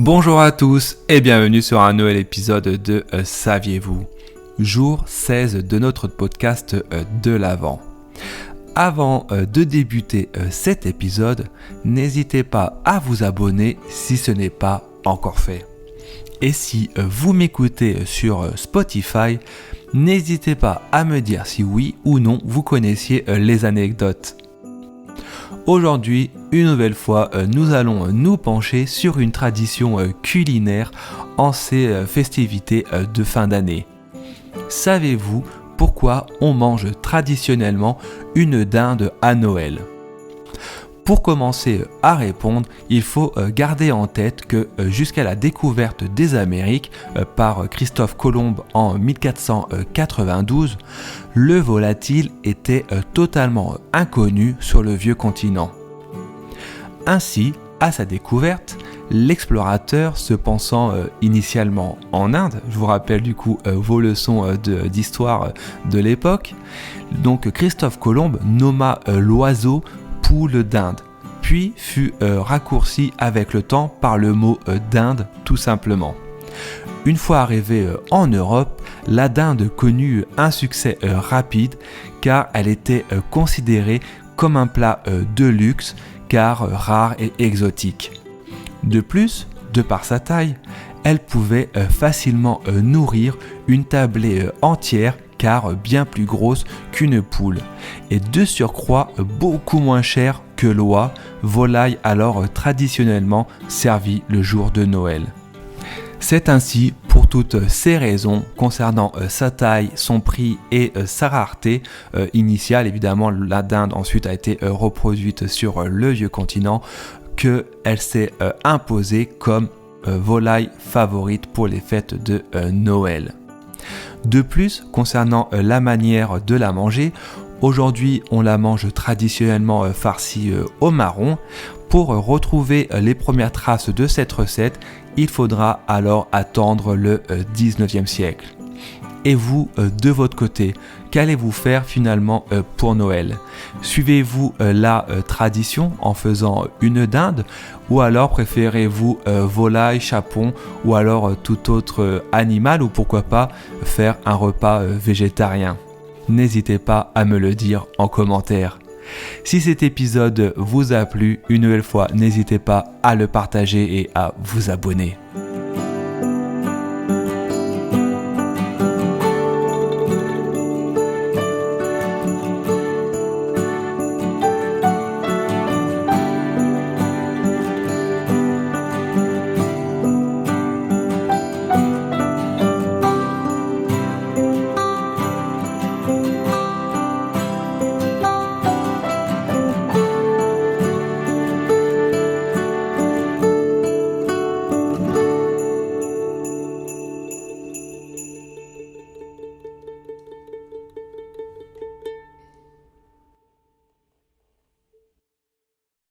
Bonjour à tous et bienvenue sur un nouvel épisode de Saviez-vous ? Jour 16 de notre podcast de l'Avent. Avant de débuter cet épisode, n'hésitez pas à vous abonner si ce n'est pas encore fait. Et si vous m'écoutez sur Spotify, n'hésitez pas à me dire si oui ou non vous connaissiez les anecdotes. Aujourd'hui, une nouvelle fois, nous allons nous pencher sur une tradition culinaire en ces festivités de fin d'année. Savez-vous pourquoi on mange traditionnellement une dinde à Noël ? Pour commencer à répondre, il faut garder en tête que jusqu'à la découverte des Amériques par Christophe Colomb en 1492, le volatile était totalement inconnu sur le vieux continent. Ainsi, à sa découverte, l'explorateur se pensant initialement en Inde, je vous rappelle du coup vos leçons d'histoire de l'époque, donc Christophe Colomb nomma l'oiseau poule d'Inde, puis fut raccourci avec le temps par le mot dinde tout simplement. Une fois arrivé en Europe, la dinde connut un succès rapide car elle était considérée comme un plat de luxe car rare et exotique. De plus, de par sa taille, elle pouvait facilement nourrir une tablée entière car bien plus grosse qu'une poule, et de surcroît beaucoup moins chère que l'oie, volaille alors traditionnellement servie le jour de Noël. C'est ainsi, pour toutes ces raisons, concernant sa taille, son prix et sa rareté initiale, évidemment la dinde ensuite a été reproduite sur le vieux continent, qu'elle s'est imposée comme volaille favorite pour les fêtes de Noël. De plus, concernant la manière de la manger, aujourd'hui on la mange traditionnellement farcie au marron. Pour retrouver les premières traces de cette recette, il faudra alors attendre le 19e siècle. Et vous, de votre côté, qu'allez-vous faire finalement pour Noël ? Suivez-vous la tradition en faisant une dinde ou alors préférez-vous volaille, chapon ou alors tout autre animal ou pourquoi pas faire un repas végétarien ? N'hésitez pas à me le dire en commentaire. Si cet épisode vous a plu, une nouvelle fois, n'hésitez pas à le partager et à vous abonner.